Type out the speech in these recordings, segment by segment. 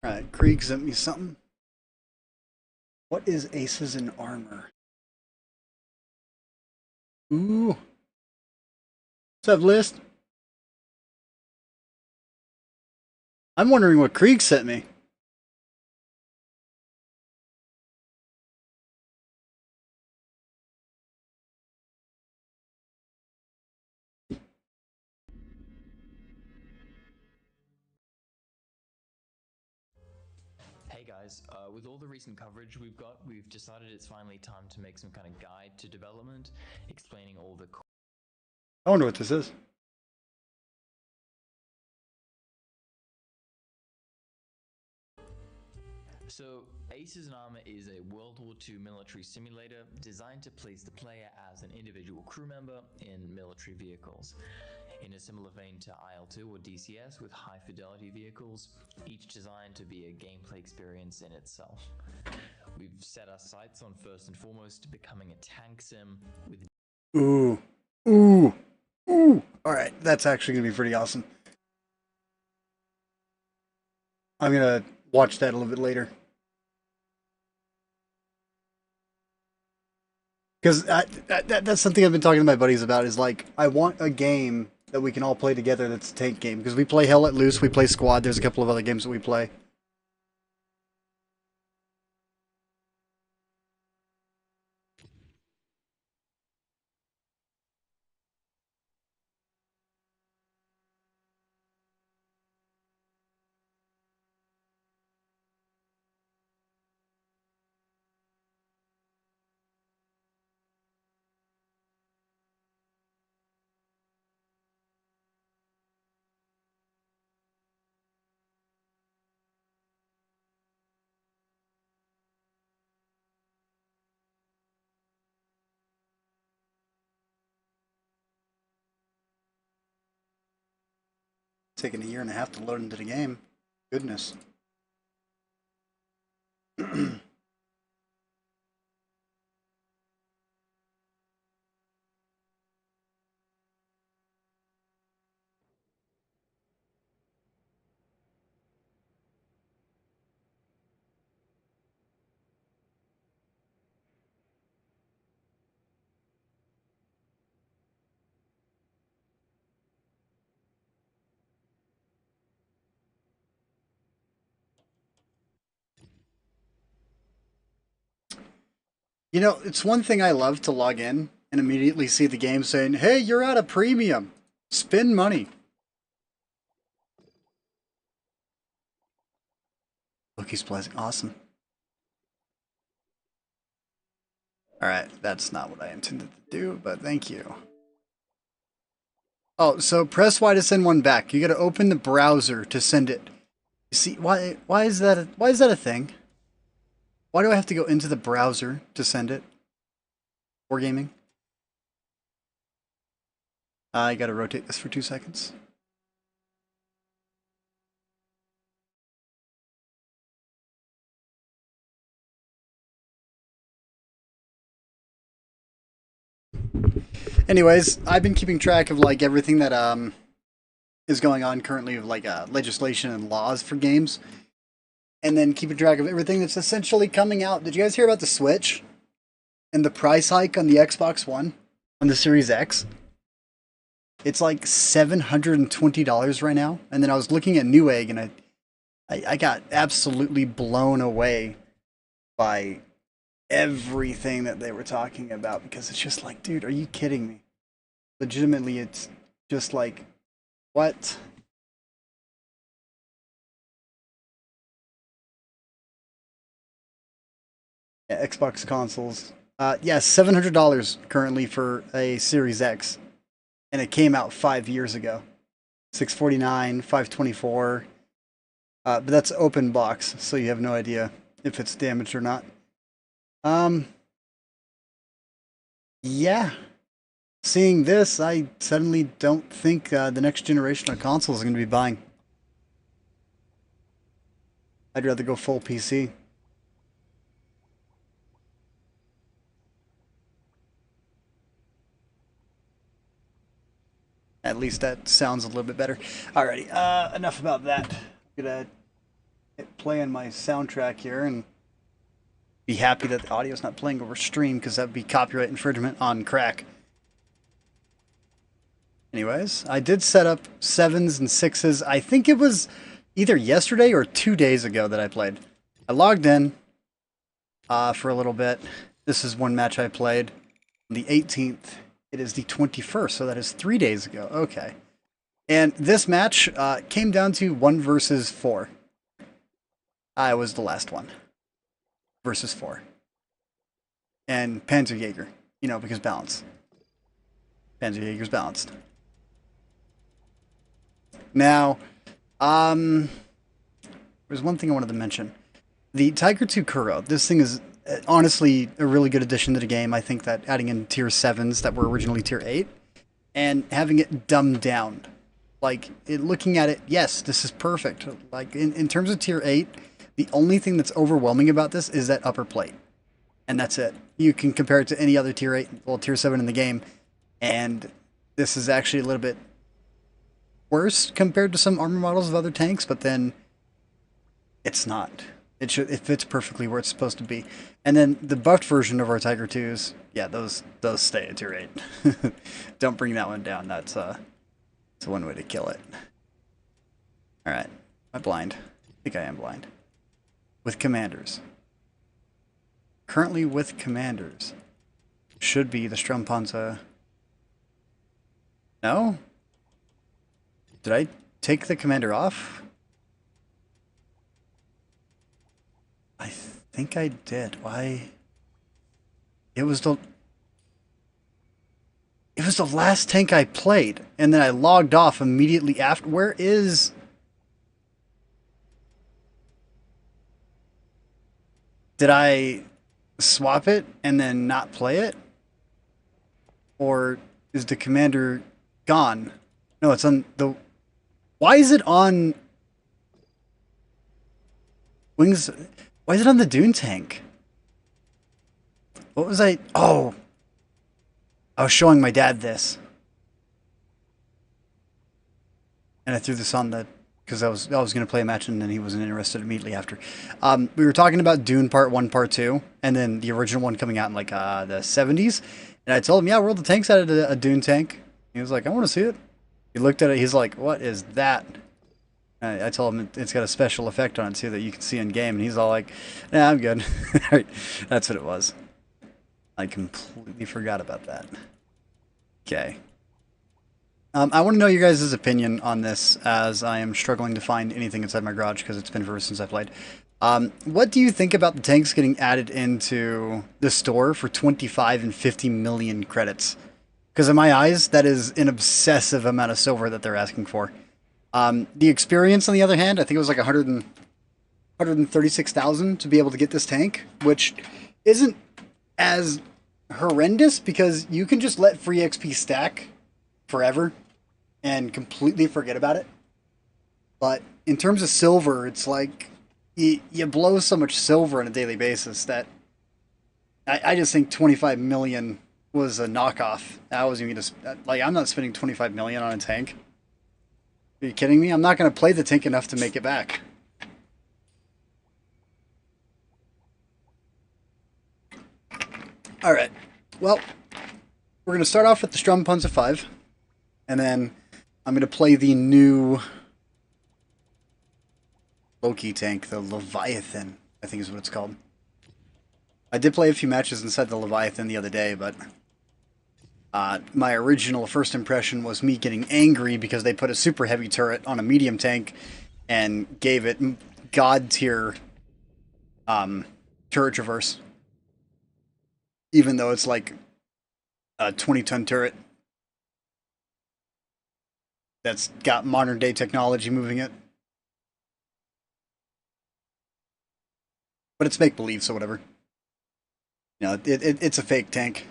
Alright, Krieg sent me something. What is Aces in Armor? Ooh. What's up, List? I'm wondering what Krieg sent me. Hey guys, with all the recent coverage we've decided it's finally time to make some kind of guide to development, explaining all the. I wonder what this is. So, Aces in Armor is a World War II military simulator designed to place the player as an individual crew member in military vehicles. In a similar vein to IL-2 or DCS with high-fidelity vehicles, each designed to be a gameplay experience in itself. We've set our sights on first and foremost becoming a tank sim with. Ooh. Ooh. Ooh. Alright, that's actually going to be pretty awesome. I'm going to watch that a little bit later. Because that's something I've been talking to my buddies about is like, I want a game that we can all play together that's a tank game. Because we play Hell Let Loose, we play Squad, there's a couple of other games that we play. Taking a year and a half to load into the game. Goodness. You know, it's one thing I love to log in and immediately see the game saying, hey, you're out of premium. Spend money. Loki's blessing. Awesome. Alright, that's not what I intended to do, but thank you. Oh, so press Y to send one back. You gotta open the browser to send it. You see, why is that a thing? Why do I have to go into the browser to send it? Wargaming? I gotta rotate this for 2 seconds. Anyways, I've been keeping track of like everything that is going on currently of like legislation and laws for games, and then keeping track of everything that's essentially coming out. Did you guys hear about the Switch and the price hike on the Xbox One on the Series X? It's like $720 right now. And then I was looking at Newegg and I got absolutely blown away by everything that they were talking about because it's just like, dude, are you kidding me? Legitimately, it's just like, what? Yeah, Xbox consoles. Yeah, $700 currently for a Series X, and it came out 5 years ago. 649, 524. But that's open box, so you have no idea if it's damaged or not. Um, yeah. Seeing this, I suddenly don't think the next generation of consoles is going to be buying. I'd rather go full PC. At least that sounds a little bit better. Alrighty, enough about that. I'm gonna hit play on my soundtrack here and be happy that the audio's not playing over stream because that would be copyright infringement on crack. Anyways, I did set up 7s and 6s. I think it was either yesterday or 2 days ago that I played. I logged in for a little bit. This is one match I played. On the 18th, it is the 21st, so that is 3 days ago. Okay. And this match came down to 1 versus 4. I was the last one. Versus 4. And Panzerjäger, you know, because balance. Panzerjäger's balanced. Now, there's one thing I wanted to mention. The Tiger II Kuro, this thing is honestly a really good addition to the game. I think that adding in tier 7s that were originally tier 8 and having it dumbed down. Like, looking at it, yes, this is perfect. Like, in terms of tier 8, the only thing that's overwhelming about this is that upper plate. And that's it. You can compare it to any other tier 8, well, tier 7 in the game. And this is actually a little bit worse compared to some armor models of other tanks, but then it's not. It fits perfectly where it's supposed to be. And then the buffed version of our Tiger 2s, yeah, those stay at tier 8. Don't bring that one down. That's one way to kill it. Alright. Am I blind? I think I am blind. With commanders. Currently with commanders. Should be the Strompanzer. No? Did I take the commander off? I think I did. Why? It was the last tank I played, and then I logged off immediately after. Where is... Did I swap it and then not play it? Or is the commander gone? No, it's on the... Why is it on... Wings... Why is it on the Dune tank? What was I... Oh! I was showing my dad this. And I threw this on the... Because I was going to play a match and then he wasn't interested immediately after. We were talking about Dune Part 1, Part 2. And then the original one coming out in like the 70s. And I told him, yeah, World of Tanks added a Dune tank. He was like, I want to see it. He looked at it. He's like, what is that? I told him it's got a special effect on it too that you can see in game. And he's all like, nah, I'm good. That's what it was. I completely forgot about that. Okay. I want to know your guys' opinion on this, as I am struggling to find anything inside my garage because it's been forever since I played. What do you think about the tanks getting added into the store for 25 and 50 million credits? Because in my eyes, that is an obsessive amount of silver that they're asking for. The experience, on the other hand, I think it was like 136,000 to be able to get this tank, which isn't as horrendous because you can just let free XP stack forever and completely forget about it. But in terms of silver, it's like you blow so much silver on a daily basis that I just think 25 million was a knockoff. I wasn't even gonna, like, I'm not spending 25 million on a tank. Are you kidding me? I'm not going to play the tank enough to make it back. Alright. Well, we're going to start off with the Strompanzer 5. And then I'm going to play the new Loki tank, the Leviathan, I think is what it's called. I did play a few matches inside the Leviathan the other day, but my original first impression was me getting angry because they put a super heavy turret on a medium tank and gave it god tier turret traverse, even though it's like a 20-ton turret that's got modern day technology moving it. But it's make believe, so whatever. You know, it's a fake tank.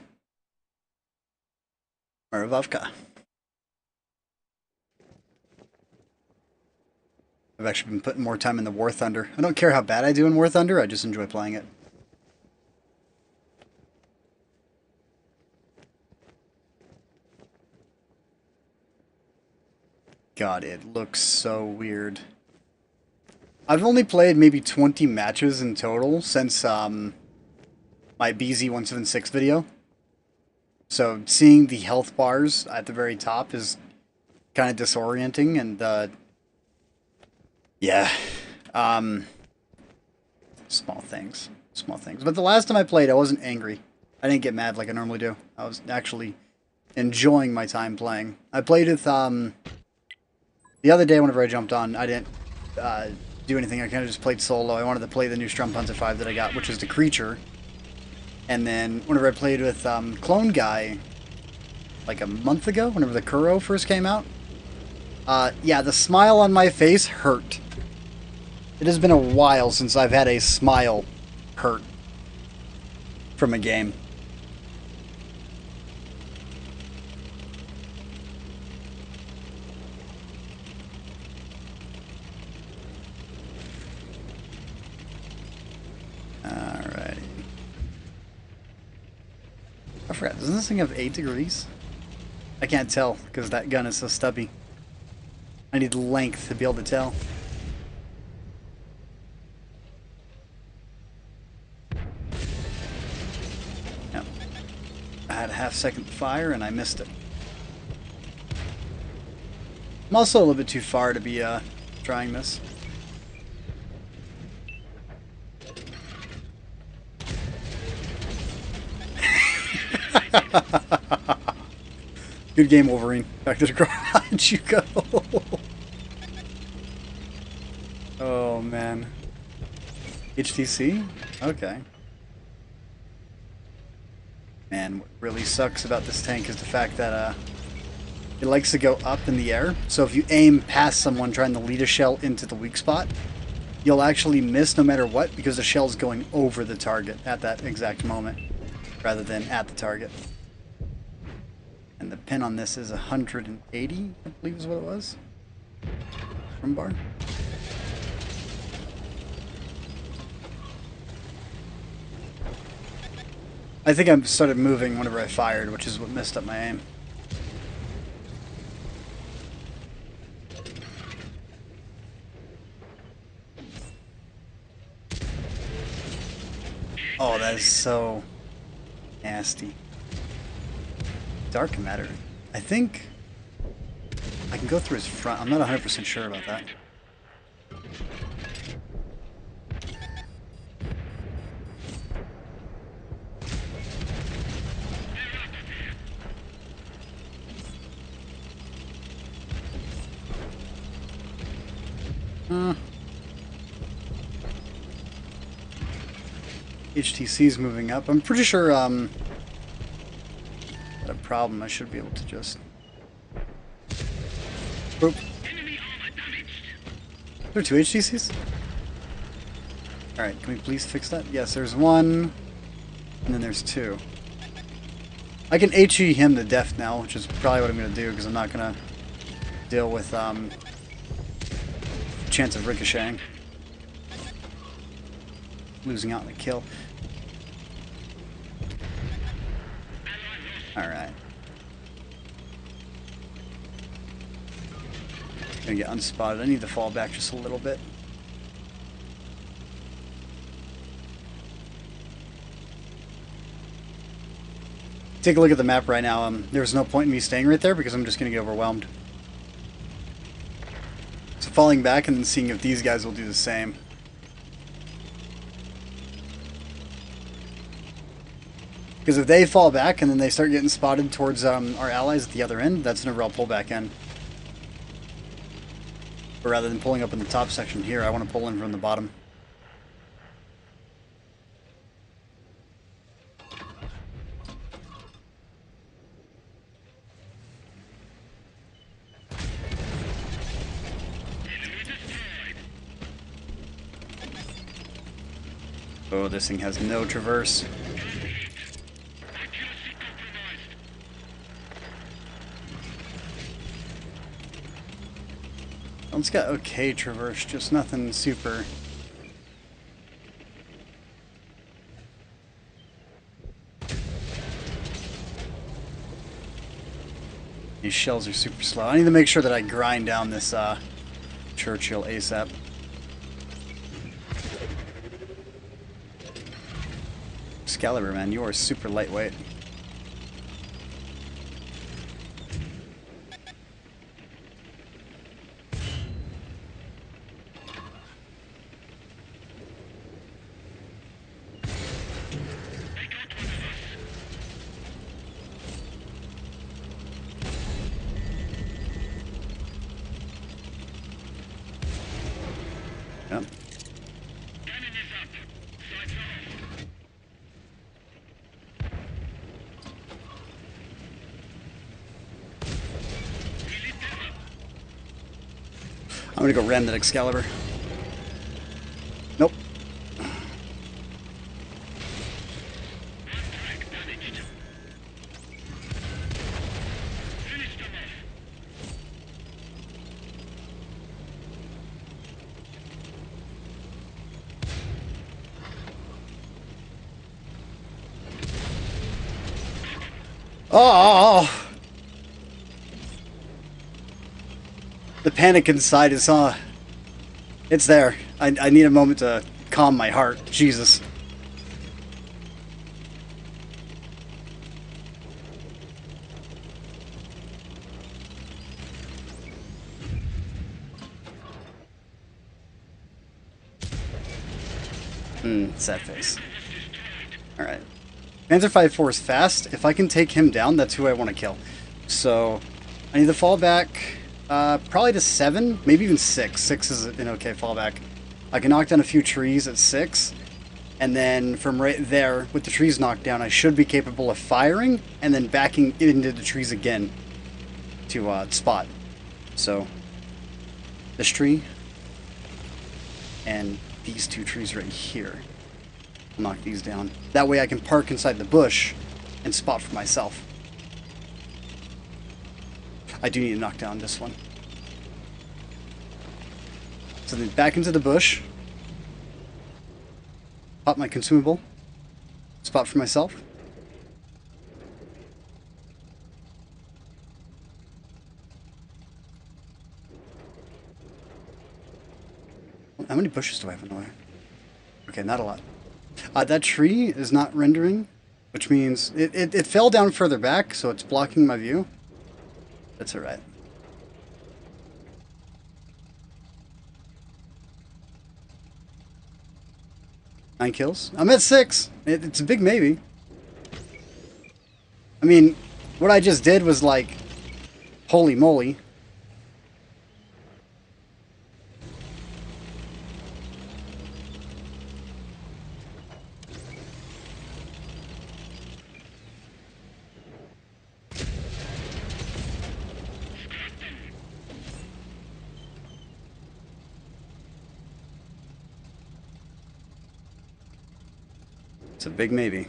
Maravavka. I've actually been putting more time in the War Thunder. I don't care how bad I do in War Thunder, I just enjoy playing it. God, it looks so weird. I've only played maybe 20 matches in total since my BZ176 video. So seeing the health bars at the very top is kind of disorienting, and yeah, um, small things, small things. But the last time I played, I wasn't angry. I didn't get mad like I normally do. I was actually enjoying my time playing. I played with the other day whenever I jumped on. I didn't do anything. I kind of just played solo. I wanted to play the new Strumpanzer 5 that I got, which is the Creature. And then whenever I played with Clone Guy, like a month ago, whenever the Kuro first came out, yeah, the smile on my face hurt. It has been a while since I've had a smile hurt from a game. Alrighty. I forgot, doesn't this thing have 8 degrees? I can't tell because that gun is so stubby. I need length to be able to tell. Yep. I had a half-second fire and I missed it. I'm also a little bit too far to be trying this. Good game, Wolverine. Back to the garage you go. Oh, man. HTC? Okay. Man, what really sucks about this tank is the fact that it likes to go up in the air. So if you aim past someone trying to lead a shell into the weak spot, you'll actually miss no matter what because the shell's going over the target at that exact moment rather than at the target. And the pin on this is 180, I believe is what it was. From bar. I think I started moving whenever I fired, which is what messed up my aim. Oh, that is so nasty. Dark matter. I think I can go through his front. I'm not 100% sure about that. HTC's moving up. I'm pretty sure got a problem. I should be able to just boop. There are 2 HTCs? Alright, can we please fix that? Yes, there's 1 and then there's 2. I can HE him to death now, which is probably what I'm gonna do because I'm not gonna deal with chance of ricocheting. Losing out in the kill. Alright. Gonna get unspotted. I need to fall back just a little bit. Take a look at the map right now. There's no point in me staying right there because I'm just gonna get overwhelmed. So falling back and then seeing if these guys will do the same. Because if they fall back and then they start getting spotted towards our allies at the other end, that's whenever I'll pull back in. But rather than pulling up in the top section here, I want to pull in from the bottom. Oh, this thing has no traverse. It's got okay traverse, just nothing super. These shells are super slow. I need to make sure that I grind down this Churchill ASAP. Excalibur, man, you are super lightweight. Yep. I'm gonna go ram that Excalibur. Nope. Oh! The panic inside is, it's there. I need a moment to calm my heart. Jesus. Sad face. Alright. Panzer 5-4 is fast. If I can take him down, that's who I want to kill. So, I need to fall back, probably to 7, maybe even 6. 6 is an okay fallback. I can knock down a few trees at 6, and then from right there, with the trees knocked down, I should be capable of firing, and then backing into the trees again to spot. So, this tree, and these 2 trees right here. Knock these down. That way I can park inside the bush and spot for myself. I do need to knock down this one. So then back into the bush. Pop my consumable. Spot for myself. How many bushes do I have in the way? Okay, not a lot. That tree is not rendering, which means it fell down further back, so it's blocking my view. That's alright. Nine kills. I'm at 6. It's a big maybe. I mean, what I just did was like, holy moly. It's a big maybe.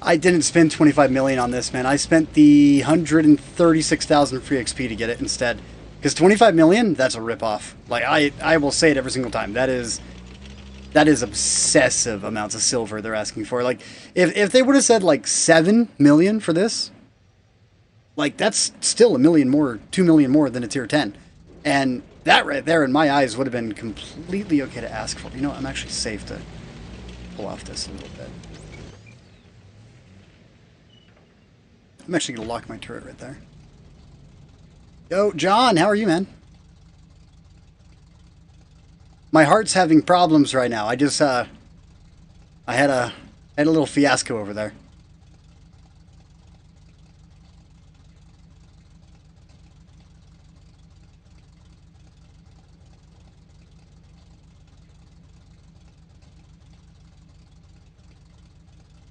I didn't spend 25 million on this, man. I spent the 136,000 free XP to get it instead. Because 25 million, that's a ripoff. Like, I will say it every single time. That is obsessive amounts of silver they're asking for. Like, if they would have said, like, 7 million for this, like, that's still 1 million more, 2 million more than a tier 10. And that right there, in my eyes, would have been completely okay to ask for. You know, I'm actually safe to pull off this a little bit. I'm actually going to lock my turret right there. Yo, John, how are you, man? My heart's having problems right now. I just, I had a little fiasco over there.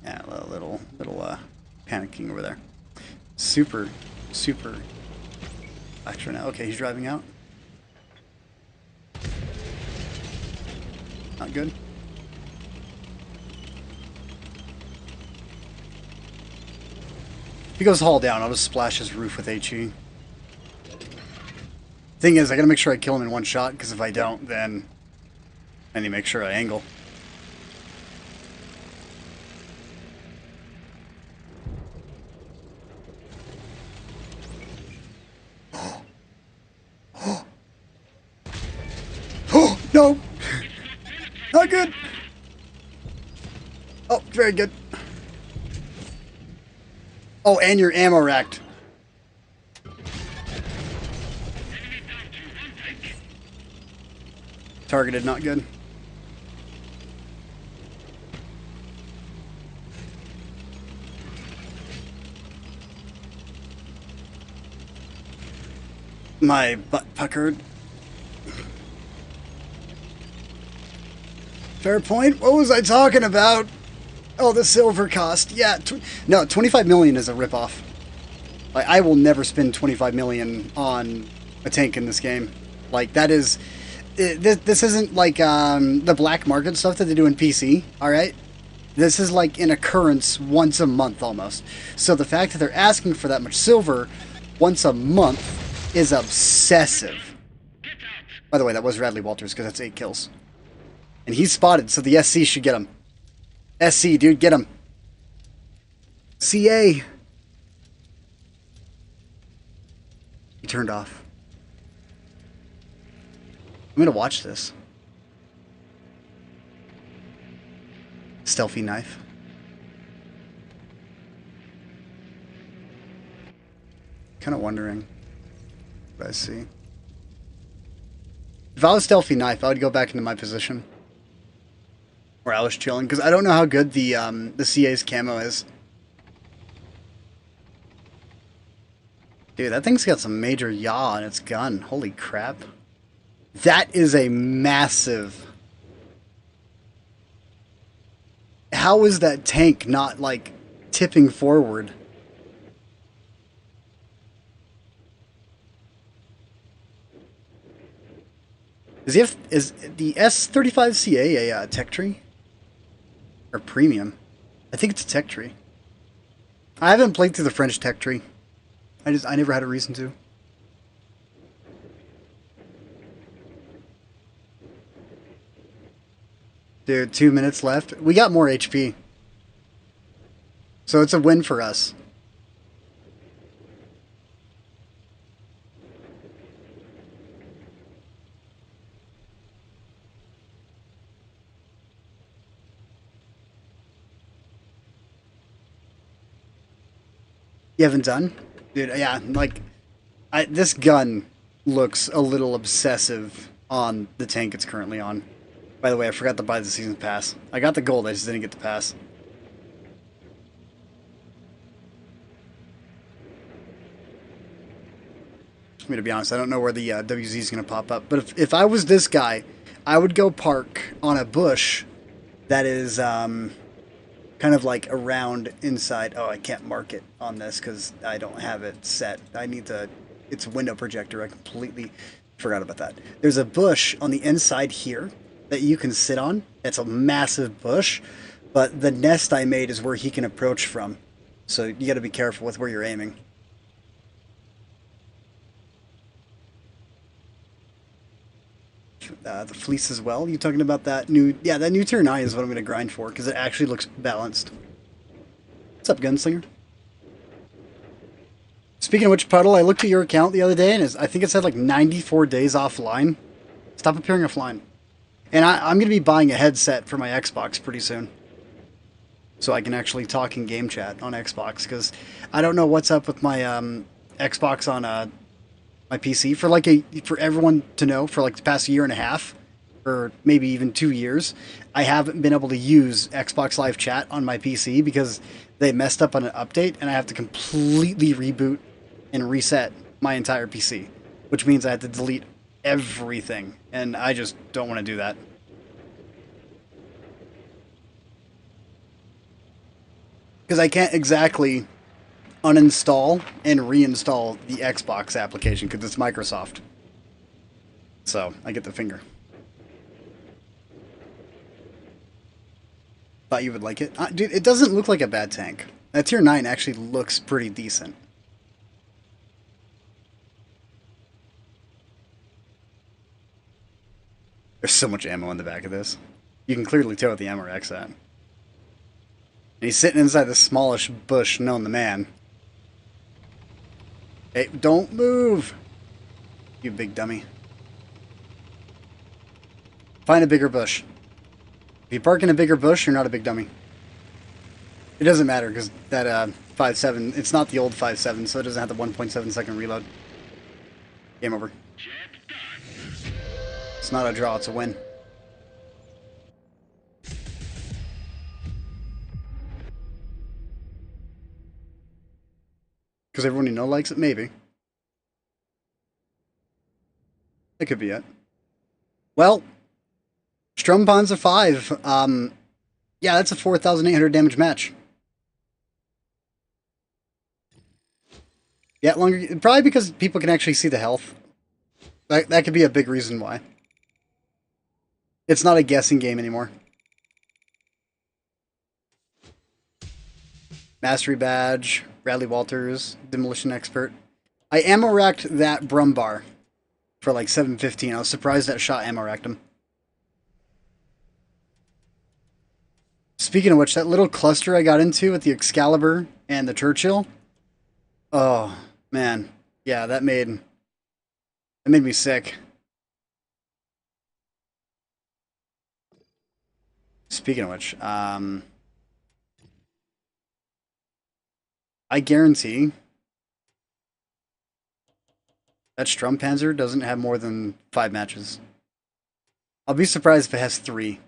Yeah, a little panicking over there. Super extra now. Okay, he's driving out. Not good. If he goes hull down, I'll just splash his roof with HE. Thing is, I gotta make sure I kill him in one shot, because if I don't, then I need to make sure I angle. Oh, no! Not good! Oh, very good. Oh, and your ammo racked. Targeted, not good. My butt puckered. Fair point. What was I talking about? Oh, the silver cost. Yeah, no, 25 million is a ripoff. Like, I will never spend 25 million on a tank in this game. Like, that is... This isn't like the black market stuff that they do in PC, alright? This is like an occurrence once a month almost. So the fact that they're asking for that much silver once a month is obsessive. By the way, that was Radley Walters because that's 8 kills. And he's spotted, so the SC should get him. SC, dude, get him. CA. He turned off. I'm gonna watch this. Stealthy knife. Kind of wondering what I see. If I was stealthy knife, I would go back into my position. Where I was chilling, because I don't know how good the CA's camo is. Dude, that thing's got some major yaw on its gun. Holy crap. That is a massive... How is that tank not, like, tipping forward? Is the S35CA a tech tree? Or premium? I think it's a tech tree. I haven't played through the French tech tree. I never had a reason to. Dude, 2 minutes left. We got more HP. So it's a win for us. You haven't done? Dude, yeah, like, this gun looks a little obsessive on the tank it's currently on. By the way, I forgot to buy the season pass. I got the gold, I just didn't get the pass. For me to be honest, I don't know where the WZ is going to pop up. But if I was this guy, I would go park on a bush that is kind of like around inside. Oh, I can't mark it on this because I don't have it set. I need to... It's a window projector. I completely forgot about that. There's a bush on the inside here that you can sit on. It's a massive bush, but the nest I made is where he can approach from. So you got to be careful with where you're aiming. The fleece as well. You talking about that new... Yeah, that new tier 9 is what I'm going to grind for, because it actually looks balanced. What's up, Gunslinger? Speaking of which, Puddle, I looked at your account the other day, and I think it said like 94 days offline. Stop appearing offline. And I'm going to be buying a headset for my Xbox pretty soon. So I can actually talk in game chat on Xbox, because I don't know what's up with my Xbox on my PC. For everyone to know, for like the past year and a half, or maybe even 2 years, I haven't been able to use Xbox Live Chat on my PC because they messed up on an update, and I have to completely reboot and reset my entire PC, which means I have to delete everything, and I just don't want to do that. Because I can't exactly uninstall and reinstall the Xbox application because it's Microsoft. So, I get the finger. Thought you would like it. Dude, it doesn't look like a bad tank. That tier 9 actually looks pretty decent. There's so much ammo in the back of this. You can clearly tell what the ammo rack's at. And he's sitting inside the smallish bush known the man. Hey, don't move! You big dummy. Find a bigger bush. If you park in a bigger bush, you're not a big dummy. It doesn't matter, because that 5.7, it's not the old 5.7, so it doesn't have the 1.7 second reload. Game over. It's not a draw, it's a win. Because everyone you know likes it? Maybe. That could be it. Well, Strumpanzer 5. Yeah, that's a 4,800 damage match. Yeah, longer. Probably because people can actually see the health. That could be a big reason why. It's not a guessing game anymore. Mastery badge, Bradley Walters, Demolition Expert. I ammo racked that Brumbar for like 715. I was surprised that shot ammo racked him. Speaking of which, that little cluster I got into with the Excalibur and the Churchill. Oh, man. Yeah, that made me sick. Speaking of which, I guarantee that Strumpanzer doesn't have more than 5 matches. I'll be surprised if it has 3.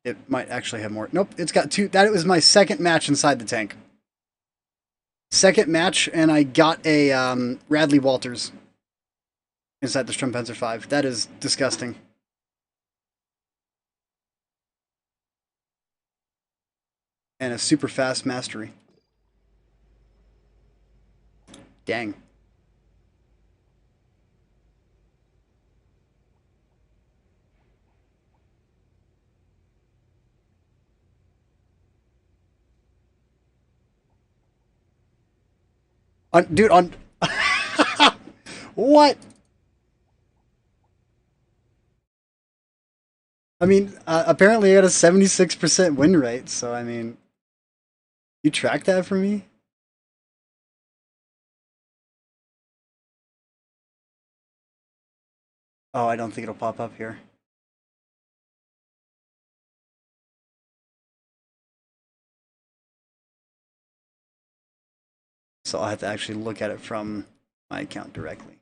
It might actually have more. Nope, it's got 2. That was my second match inside the tank. Second match, and I got a Radley Walters inside the Strumpanzer 5. That is disgusting. And a super fast mastery. Dang. Dude, on... What? I mean, apparently I got a 76% win rate, so I mean... You track that for me? Oh, I don't think it'll pop up here. So I'll have to actually look at it from my account directly.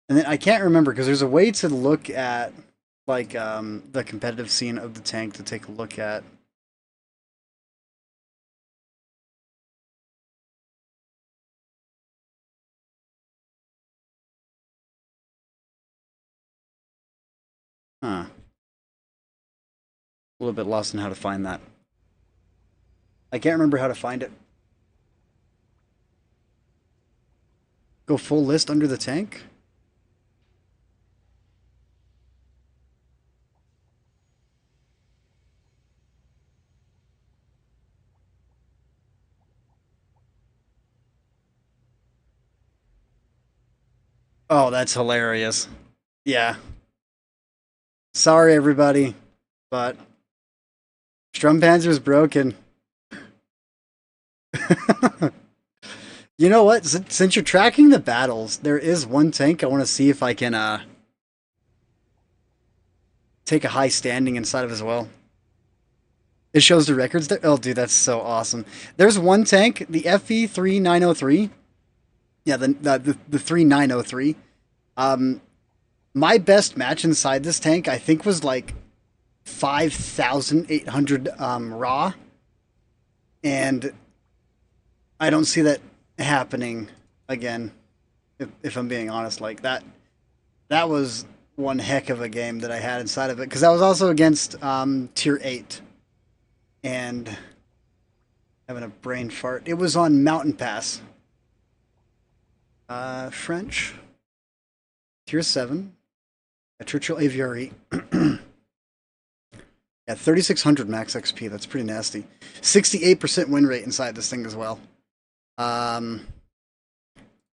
And then I can't remember, because there's a way to look at, like, the competitive scene of the tank to take a look at. Huh. A little bit lost in how to find that. I can't remember how to find it. Go full list under the tank? Oh, that's hilarious. Yeah. Sorry, everybody, but Strumpanzer's broken. You know what? Since you're tracking the battles, there is one tank I want to see if I can take a high standing inside of as well. It shows the records there. Oh, dude, that's so awesome. There's one tank, the FE3903. Yeah, the 3903. My best match inside this tank, I think, was like 5,800 raw, and I don't see that happening again. If I'm being honest, like that was one heck of a game that I had inside of it, because I was also against tier 8, and having a brain fart. It was on Mountain Pass. French. Tier 7. A Churchill Aviary. Yeah, Yeah, 3600 max XP. That's pretty nasty. 68% win rate inside this thing as well.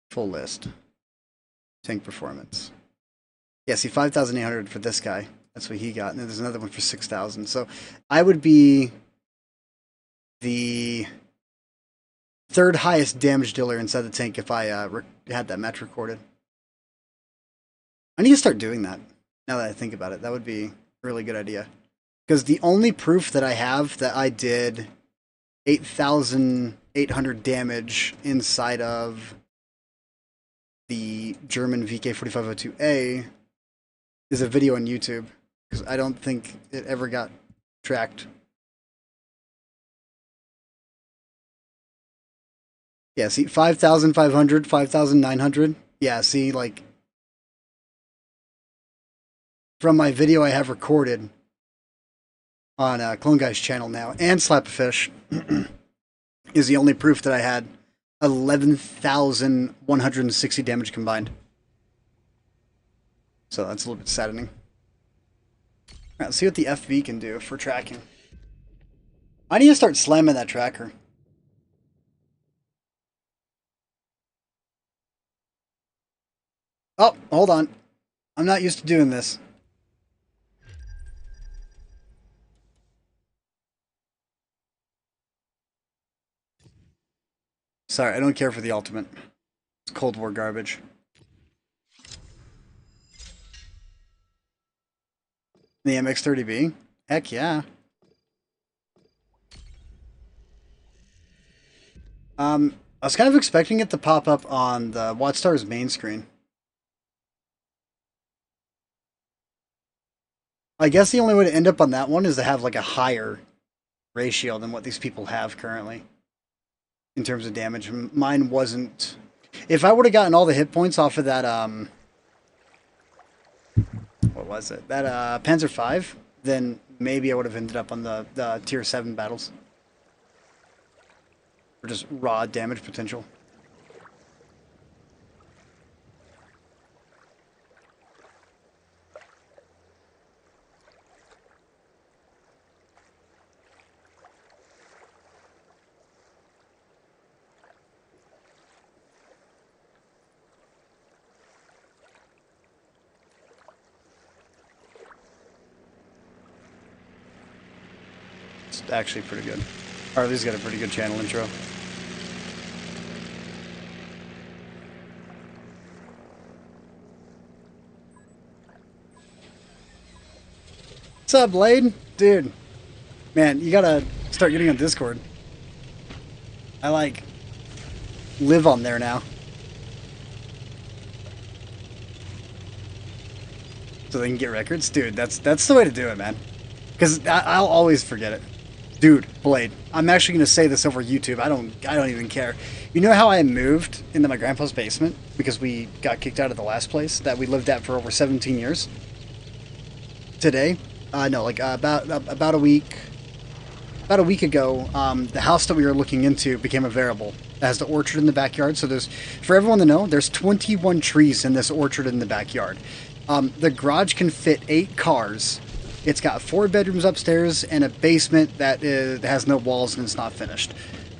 Full list. Tank performance. Yeah, see, 5,800 for this guy. That's what he got. And then there's another one for 6,000. So I would be the third highest damage dealer inside the tank if I had that match recorded. I need to start doing that now that I think about it. That would be a really good idea. Because the only proof that I have that I did 8,800 damage inside of the German VK4502A is a video on YouTube. Because I don't think it ever got tracked. Yeah, see, 5,500, 5,900. Yeah, see, like, from my video I have recorded on Clone Guy's channel now, and Slap a Fish, is the only proof that I had 11,160 damage combined. So that's a little bit saddening. Alright, let's see what the FV can do for tracking. I need to start slamming that tracker. Oh, hold on. I'm not used to doing this. Sorry, I don't care for the ultimate. It's Cold War garbage. The MX-30B? Heck yeah. I was kind of expecting it to pop up on the WatchStar's main screen. I guess the only way to end up on that one is to have like a higher ratio than what these people have currently in terms of damage. Mine wasn't. If I would have gotten all the hit points off of that, what was it? That Panzer V, then maybe I would have ended up on the tier 7 battles. Or just raw damage potential. It's actually pretty good. Harley's got a pretty good channel intro. What's up, Blade? Dude. Man, you gotta start getting on Discord. I like live on there now. So they can get records? Dude, that's the way to do it, man. Because I'll always forget it. Dude, Blade, I'm actually going to say this over YouTube. I don't even care. You know how I moved into my grandpa's basement because we got kicked out of the last place that we lived at for over 17 years? Today? No, like about a week ago, the house that we were looking into became available. It has the orchard in the backyard. So there's, for everyone to know, there's 21 trees in this orchard in the backyard. The garage can fit 8 cars. It's got 4 bedrooms upstairs and a basement that has no walls and it's not finished.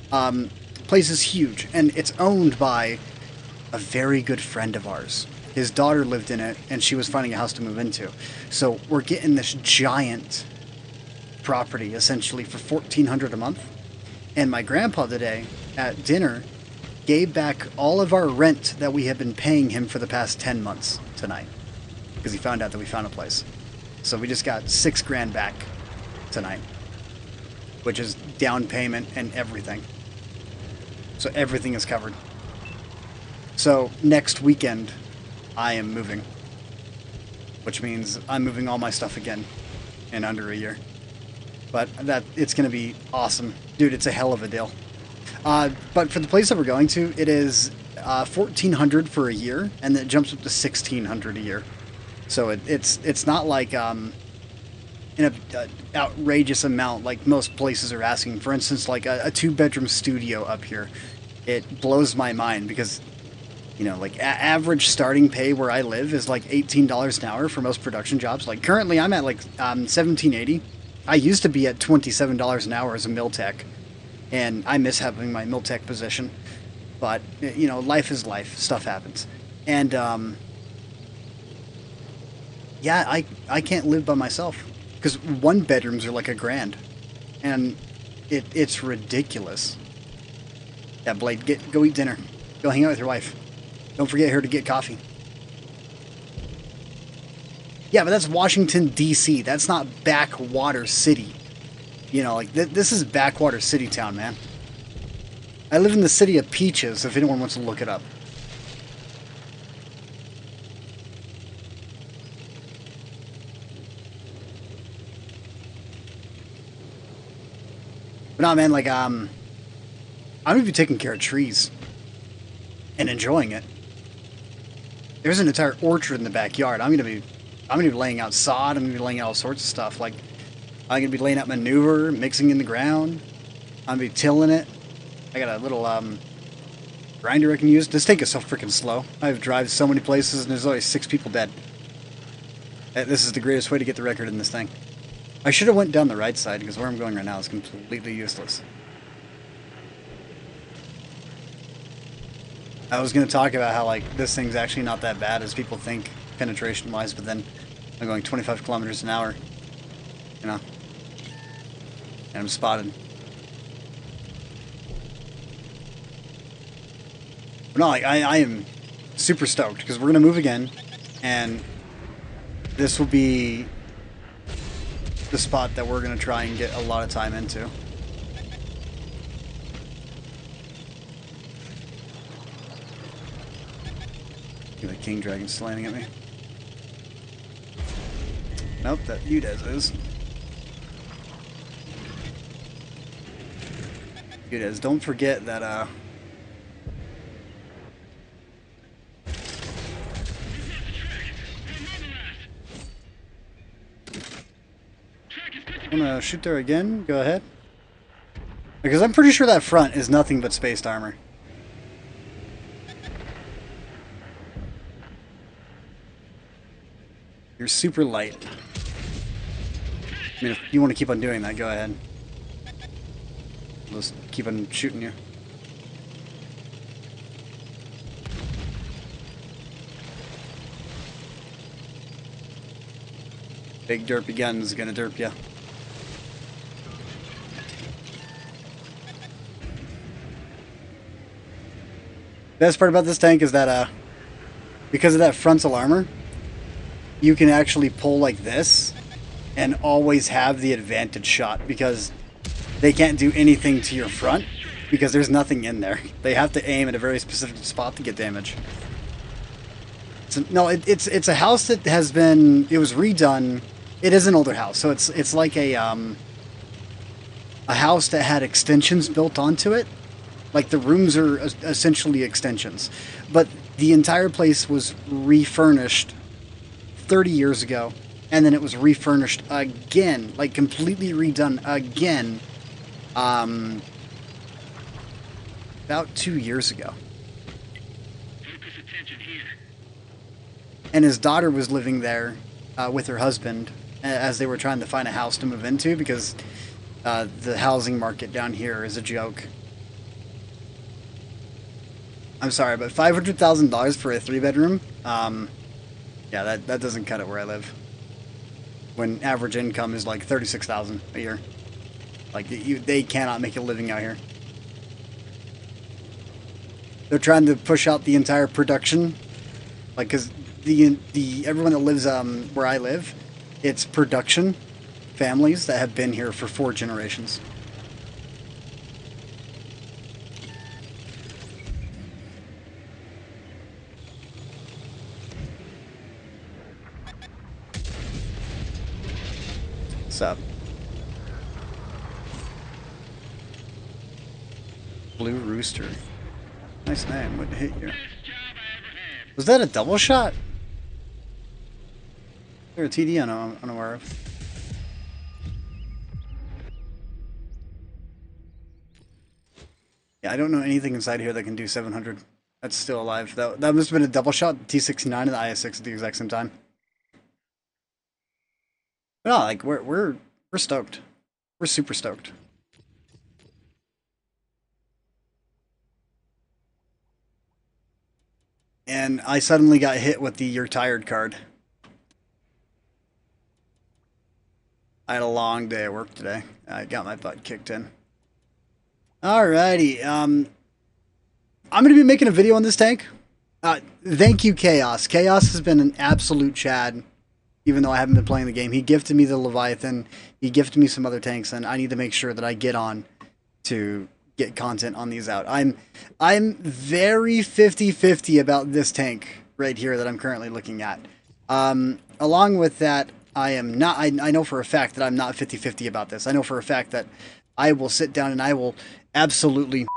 Place is huge, and it's owned by a very good friend of ours. His daughter lived in it, and she was finding a house to move into. So we're getting this giant property, essentially, for $1,400 a month. And my grandpa today, at dinner, gave back all of our rent that we have been paying him for the past 10 months tonight. Because he found out that we found a place. So we just got $6 grand back tonight, which is down payment and everything. So everything is covered. So next weekend, I am moving, which means I'm moving all my stuff again in under a year. But it's going to be awesome. Dude, it's a hell of a deal. But for the place that we're going to, it is $1,400 for a year, and then it jumps up to $1,600 a year. So it's not like in an outrageous amount like most places are asking. For instance, like a 2-bedroom studio up here, it blows my mind because, you know, like average starting pay where I live is like $18 an hour for most production jobs. Like currently I'm at like $17.80 I used to be at $27 an hour as a mill tech, and I miss having my mill tech position. But you know, life is life. Stuff happens, and yeah, I can't live by myself because one bedrooms are like $1,000, and it's ridiculous. Yeah, Blade, go eat dinner. Go hang out with your wife. Don't forget her to get coffee. Yeah, but that's Washington, D.C. That's not Backwater City. You know, like, this is Backwater City Town, man. I live in the city of Peaches, if anyone wants to look it up. But no, man, like, I'm gonna be taking care of trees. And enjoying it. There's an entire orchard in the backyard. I'm gonna be laying out sod. I'm gonna be laying out all sorts of stuff. Like, I'm gonna be laying out manure, mixing in the ground. I'm gonna be tilling it. I got a little grinder I can use. This tank is so freaking slow. I've driven so many places and there's always 6 people dead. This is the greatest way to get the record in this thing. I should have went down the right side because where I'm going right now is completely useless. I was going to talk about how, like, this thing's actually not that bad as people think, penetration-wise, but then I'm going 25 kilometers an hour, you know, and I'm spotted. But no, like, I am super stoked, because we're going to move again, and this will be the spot that we're going to try and get a lot of time into. The king dragon slamming at me. Nope, that Udez is. Udez, don't forget that wanna shoot there again? Go ahead. Because I'm pretty sure that front is nothing but spaced armor. You're super light. I mean, if you want to keep on doing that, go ahead. I'll just keep on shooting you. Big derpy gun's gonna derp you. Best part about this tank is that, because of that frontal armor, you can actually pull like this and always have the advantage shot because they can't do anything to your front because there's nothing in there. They have to aim at a very specific spot to get damage. So, no, it's a house that has been, it was redone. It is an older house, so it's like a house that had extensions built onto it. Like, the rooms are essentially extensions, but the entire place was refurnished 30 years ago, and then it was refurnished again, like completely redone again, about 2 years ago. Focus attention here. And his daughter was living there with her husband as they were trying to find a house to move into because the housing market down here is a joke. I'm sorry, but $500,000 for a 3-bedroom? Yeah, that doesn't cut it where I live. When average income is like $36,000 a year. Like, they cannot make a living out here. They're trying to push out the entire production. Like, because everyone that lives where I live, it's production families that have been here for 4 generations. What's up? Blue Rooster. Nice name. What hit you? Was that a double shot? Is there a TD I'm unaware of? Yeah, I don't know anything inside here that can do 700. That's still alive. That must have been a double shot. T69 and the IS-6 at the exact same time. No, like we're We're stoked. We're super stoked. And I suddenly got hit with the "you're tired" card. I had a long day at work today. I got my butt kicked in. Alrighty, I'm going to be making a video on this tank. Thank you, Chaos. Chaos has been an absolute chad, even though I haven't been playing the game. He gifted me the Leviathan. He gifted me some other tanks, and I need to make sure that I get on to get content on these out. I'm very 50-50 about this tank right here that I'm currently looking at. Along with that, I am not. I know for a fact that I'm not 50-50 about this. I know for a fact that I will sit down and I will absolutely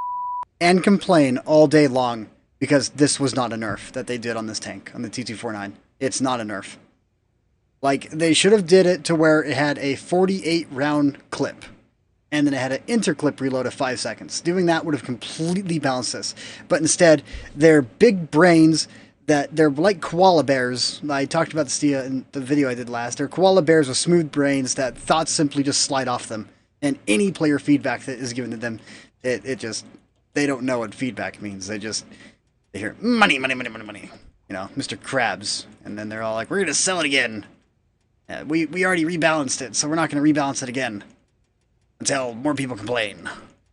and complain all day long because this was not a nerf that they did on this tank, on the T249. It's not a nerf. Like, they should have did it to where it had a 48 round clip and then it had an interclip reload of 5 seconds. Doing that would have completely balanced this. But instead, they're big brains that they're like koala bears. I talked about this in the video I did last. They're koala bears with smooth brains that thoughts simply just slide off them. And any player feedback that is given to them, it just, they don't know what feedback means. They hear money, money, money, money, money. You know, Mr. Krabs. And then they're all like, we're going to sell it again. We already rebalanced it, so we're not going to rebalance it again. Until more people complain.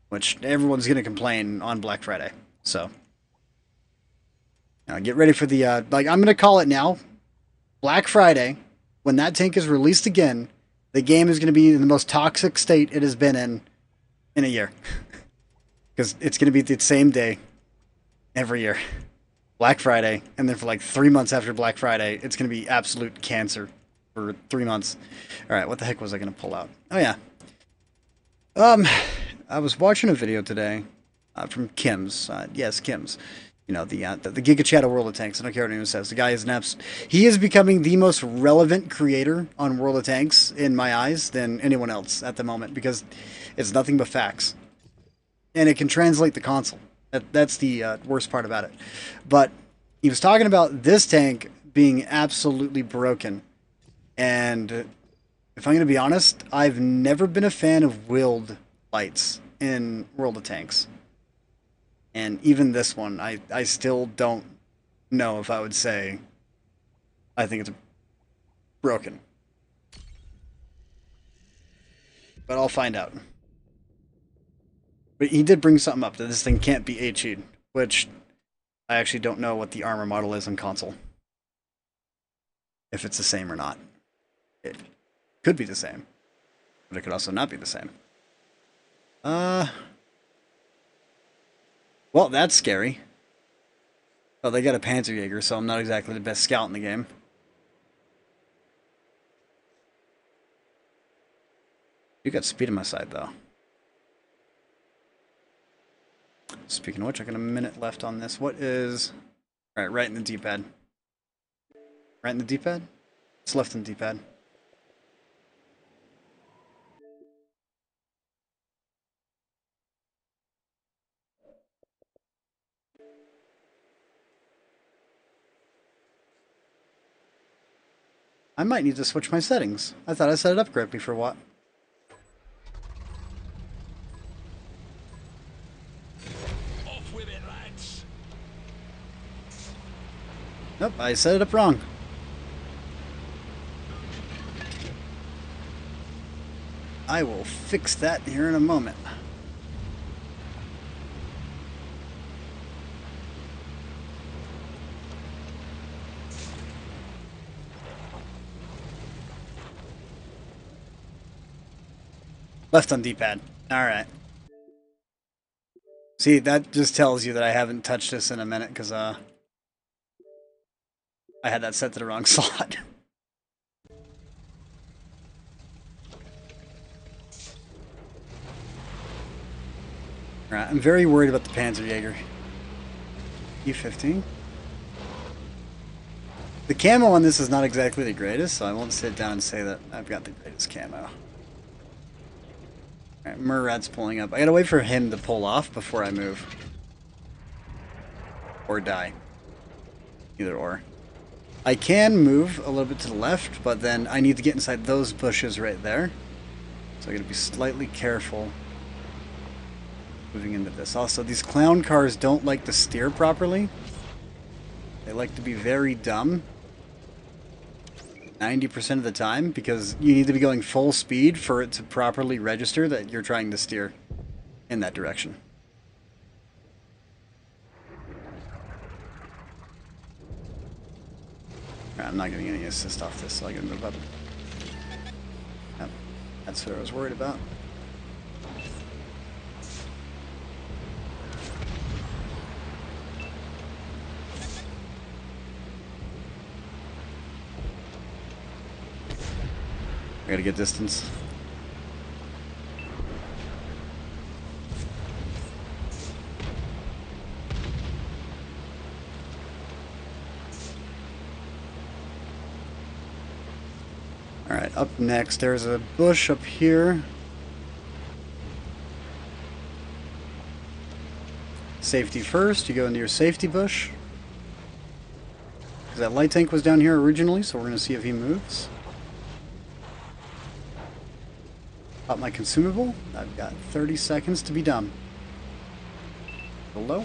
Which everyone's going to complain on Black Friday. So, get ready for the, I'm going to call it now. Black Friday, when that tank is released again, the game is going to be in the most toxic state it has been in a year. Because it's going to be the same day every year. Black Friday, and then for like 3 months after Black Friday, it's going to be absolute cancer for 3 months. Alright, what the heck was I going to pull out? Oh yeah. I was watching a video today from Kim's. Yes, Kim's. You know, the Giga Chat of World of Tanks. I don't care what anyone says. The guy is he is becoming the most relevant creator on World of Tanks, in my eyes, than anyone else at the moment, because it's nothing but facts. And it can translate the console. That's the worst part about it. But he was talking about this tank being absolutely broken. And if I'm going to be honest, I've never been a fan of willed lights in World of Tanks. And even this one, I still don't know if I would say I think it's broken. But I'll find out. But he did bring something up, that this thing can't be HE'd, which I actually don't know what the armor model is on console. If it's the same or not. It could be the same, but it could also not be the same. Well, that's scary. Oh, they got a Panzerjäger, so I'm not exactly the best scout in the game. You got speed on my side, though. Speaking of which, I got a minute left on this. What is... Alright, right in the D-pad. Right in the D-pad? It's left in the D-pad. I might need to switch my settings. I thought I set it up correctly for what? Off with it, lads. Nope, I set it up wrong. I will fix that here in a moment. Left on D-pad. Alright. See, that just tells you that I haven't touched this in a minute, because, I had that set to the wrong slot. Alright, I'm very worried about the Panzerjäger. E15. The camo on this is not exactly the greatest, so I won't sit down and say that I've got the greatest camo. Alright, Murad's pulling up. I gotta wait for him to pull off before I move. Or die. Either or. I can move a little bit to the left, but then I need to get inside those bushes right there. So I gotta be slightly careful moving into this. Also, these clown cars don't like to steer properly. They like to be very dumb 90% of the time, because you need to be going full speed for it to properly register that you're trying to steer in that direction. Alright, I'm not getting any assist off this, so I gotta move up. Yep, that's what I was worried about. I gotta get distance. Alright, up next, there's a bush up here. Safety first, you go into your safety bush. Because that light tank was down here originally, so we're gonna see if he moves. Pop my consumable. I've got 30 seconds to be done. Hello?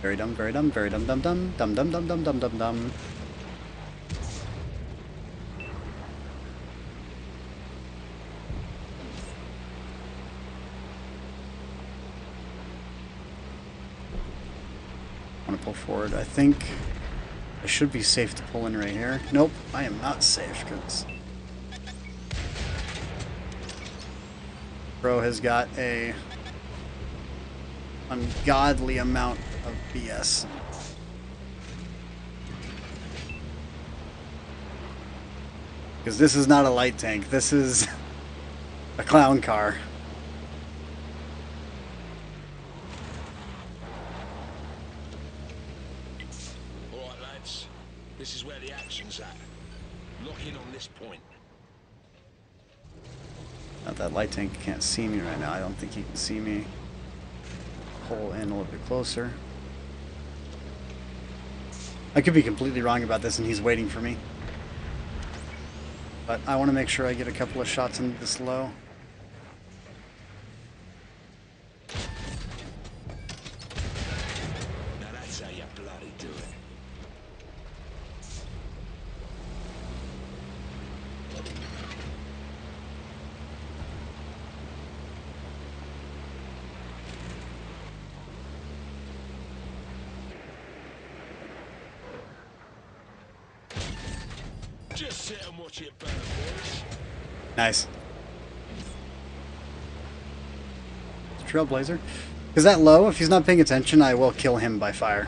Very dumb, very dumb, very dumb, dumb, dumb, dumb, dumb, dumb, dumb, dumb, dumb, dumb. I want to pull forward. I think I should be safe to pull in right here. Nope, I am not safe because Bro has got a ungodly amount of BS. Because this is not a light tank, this is a clown car. Alright, lads. This is where the action's at. Lock in on this point. Now that light tank can't see me right now. I don't think he can see me. Pull in a little bit closer. I could be completely wrong about this and he's waiting for me. But I want to make sure I get a couple of shots into this low. Now that's how you bloody do it. Just sit and watch it burn, boys. Nice. Trailblazer. Is that low? If he's not paying attention, I will kill him by fire.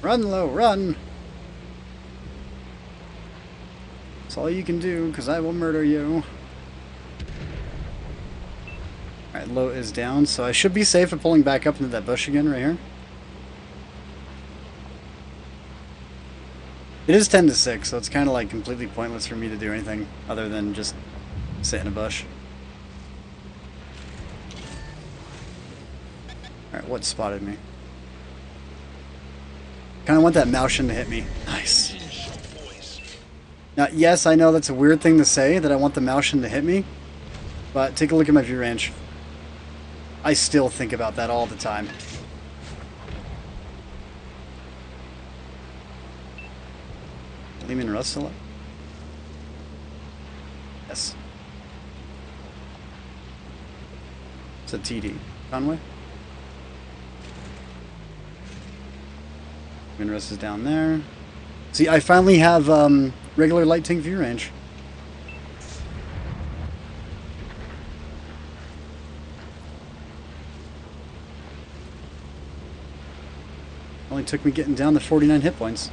Run, low, run! That's all you can do, because I will murder you. Alright, low is down, so I should be safe at pulling back up into that bush again right here. It is 10 to 6, so it's kind of like completely pointless for me to do anything other than just sit in a bush. Alright, what spotted me? Kind of want that Maushin to hit me. Nice. Now, yes, I know that's a weird thing to say, that I want the Maushin to hit me, but take a look at my view range. I still think about that all the time. Lehman Russ still up? Yes. It's a TD. Conway? Lehman Russ is down there. See, I finally have regular light tank view range. Only took me getting down to 49 hit points.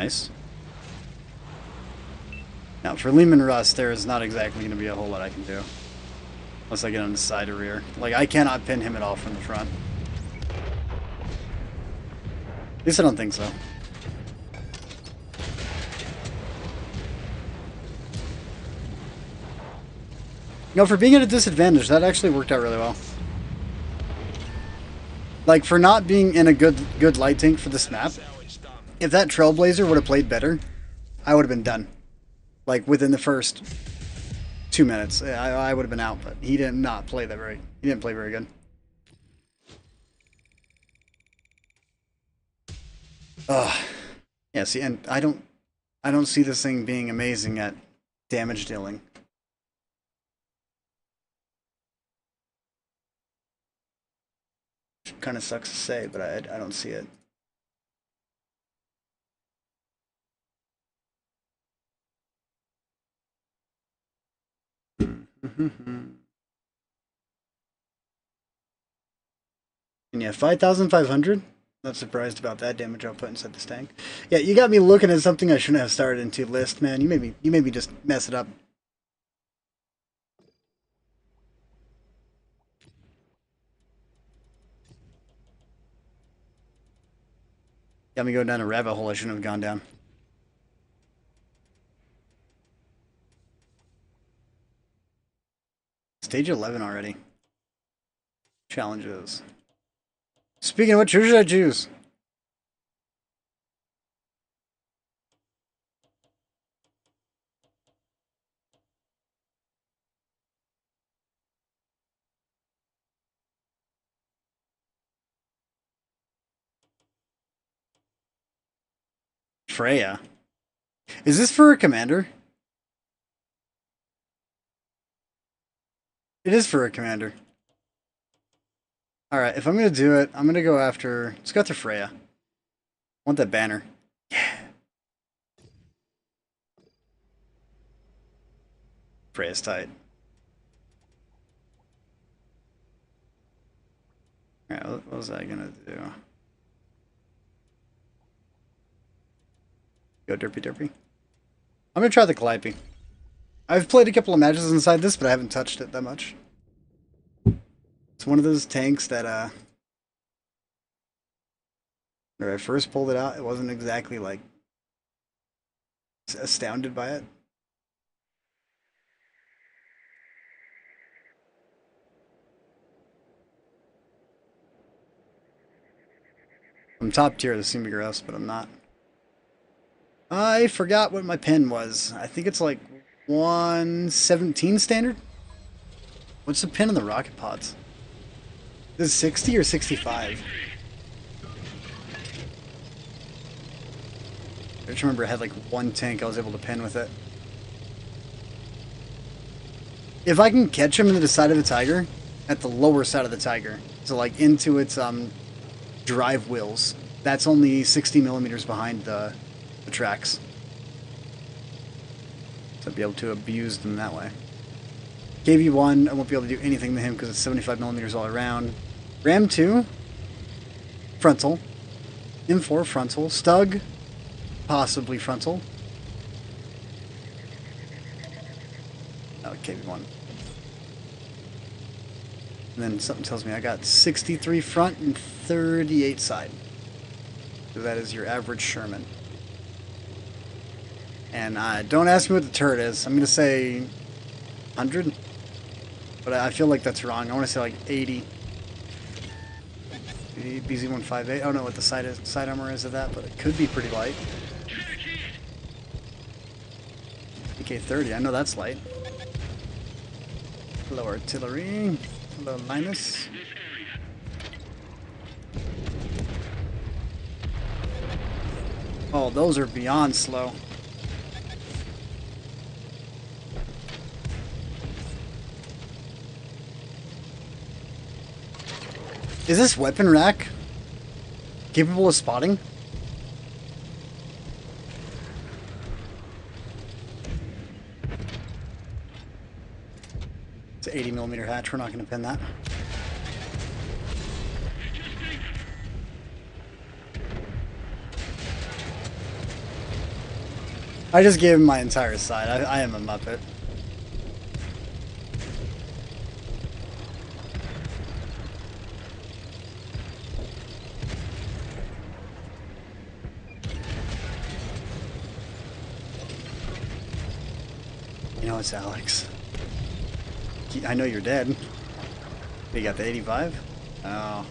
Nice. Now, for Lehman Russ, there is not exactly going to be a whole lot I can do. Unless I get on the side or rear. Like, I cannot pin him at all from the front. At least I don't think so. No, for being at a disadvantage, that actually worked out really well. Like, for not being in a good light tank for this map, if that Trailblazer would have played better, I would have been done. Like, within the first 2 minutes. I would have been out, but he did not play that very... He didn't play very good. Ugh. Yeah, see, and I don't see this thing being amazing at damage dealing. Kind of sucks to say, but I don't see it. And yeah, 5,500. Not surprised about that damage output inside this tank. Yeah, you got me looking at something I shouldn't have started into list, man. You made me just mess it up. Got me going down a rabbit hole I shouldn't have gone down. Stage 11 already. Challenges. Speaking of which, who should I choose? Freya. Is this for a commander? It is for a commander. Alright, if I'm gonna do it, I'm gonna go after... Let's go after Freya. I want that banner. Yeah. Freya's tight. Alright, what was I gonna do? Go derpy derpy. I'm gonna try the Calliope. I've played a couple of matches inside this, but I haven't touched it that much. It's one of those tanks that, when I first pulled it out, it wasn't exactly, like, astounded by it. I'm top tier of the Sumigros, but I'm not. I forgot what my pin was. I think it's like 117 standard? What's the pin on the rocket pods? Is it 60 or 65? I just remember I had like one tank I was able to pin with it. If I can catch him into the side of the Tiger, at the lower side of the Tiger, so like into its drive wheels, that's only 60 millimeters behind the tracks. So I'd be able to abuse them that way. KV-1, I won't be able to do anything to him because it's 75 millimeters all around. Ram 2, frontal. M4, frontal. Stug, possibly frontal. Oh, KV-1. And then something tells me I got 63 front and 38 side. So that is your average Sherman. And don't ask me what the turret is. I'm going to say 100. But I feel like that's wrong. I want to say like 80. BZ-158. I don't know what the side armor is of that, but it could be pretty light. AK-30. I know that's light. Hello, artillery. Hello, Linus. Oh, those are beyond slow. Is this weapon rack capable of spotting? It's an 80 millimeter hatch. We're not going to pin that. I just gave him my entire side. I am a Muppet. You know, it's Alex. I know you're dead. You got the 85? Oh.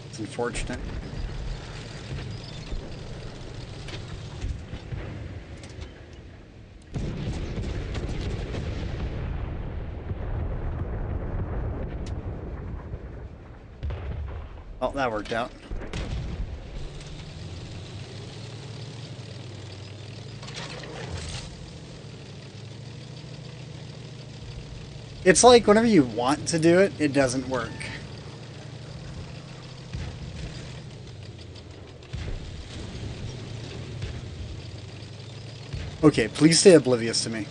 It's unfortunate. Oh, that worked out. It's like whenever you want to do it, it doesn't work. Okay, please stay oblivious to me.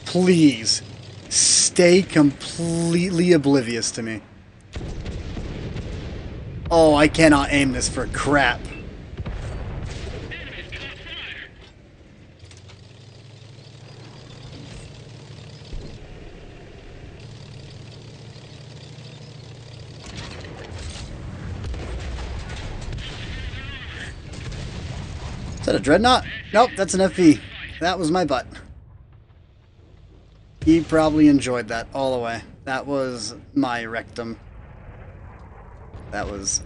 Please stay completely oblivious to me. Oh, I cannot aim this for crap. Is that a dreadnought? Nope, that's an FV. That was my butt. He probably enjoyed that all the way. That was my rectum. That was,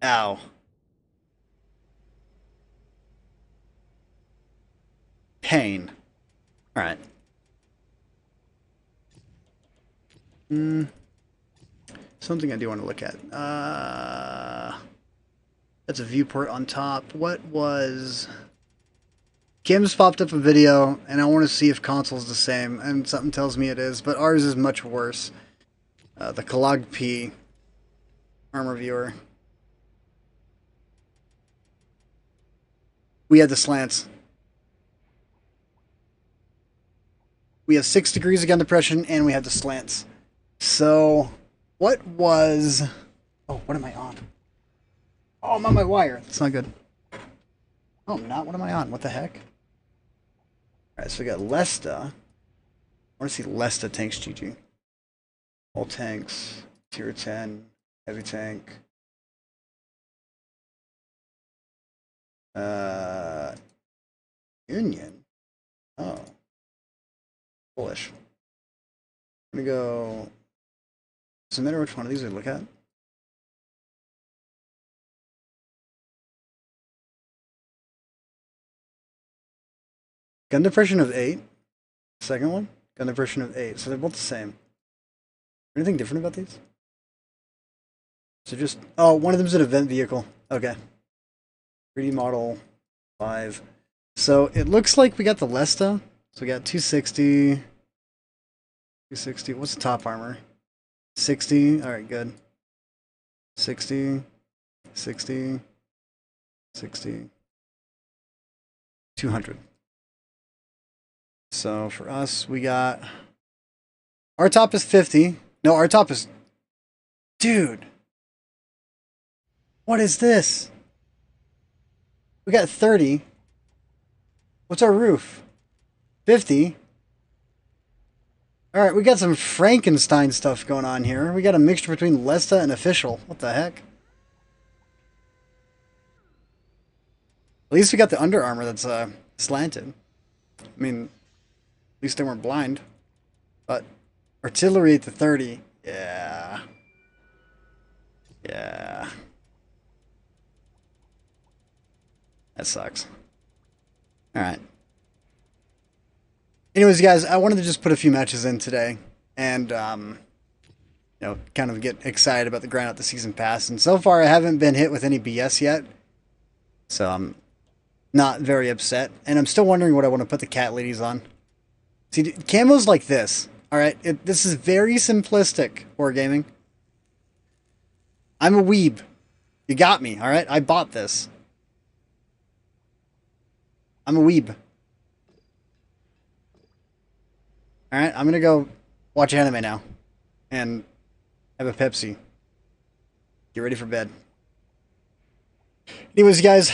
ow. Pain. Alright. Something I do want to look at. That's a viewport on top. What was... Kim's popped up a video, and I want to see if console's the same, and something tells me it is, but ours is much worse. The Kalag P armor viewer. We had the slants. We have 6 degrees of gun depression, and we have the slants. So, what was... Oh, what am I on? Oh, I'm on my wire. That's not good. Oh, I'm not? What am I on? What the heck? Alright, so we got Lesta. I want to see Lesta tanks, GG. All tanks. Tier 10. Heavy tank. Union. Oh. Bullish. I'm gonna go... Does it matter which one of these we look at? Gun depression of 8. Second one? Gun depression of 8. So they're both the same. Anything different about these? So just... Oh, one of them's an event vehicle. Okay. 3D model 5. So it looks like we got the Lesta. So we got 260. 260. What's the top armor? 60. Alright, good. 60. 60. 60. 200. So for us, we got... Our top is 50. No, our top is... Dude! What is this? We got 30. What's our roof? 50. Alright, we got some Frankenstein stuff going on here. We got a mixture between Lesta and Official. What the heck? At least we got the Under Armour that's slanted. I mean, at least they weren't blind. But artillery at the 30. Yeah. Yeah. That sucks. Alright. Anyways, guys, I wanted to just put a few matches in today. And, you know, kind of get excited about the grind out the season pass. And so far, I haven't been hit with any BS yet. So I'm not very upset. And I'm still wondering what I want to put the cat ladies on. See, camos like this. Alright, this is very simplistic, wargaming. I'm a weeb. You got me, alright? I bought this. I'm a weeb. Alright, I'm gonna go watch anime now. And Have a Pepsi. Get ready for bed. Anyways, guys,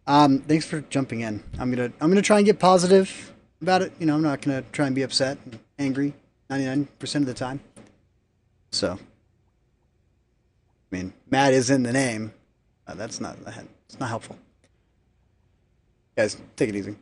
thanks for jumping in. I'm gonna try and get positive about it. You know, I'm not gonna try and be upset and angry 99% of the time. So, I mean, mad is in the name. It's not helpful. Guys, take it easy.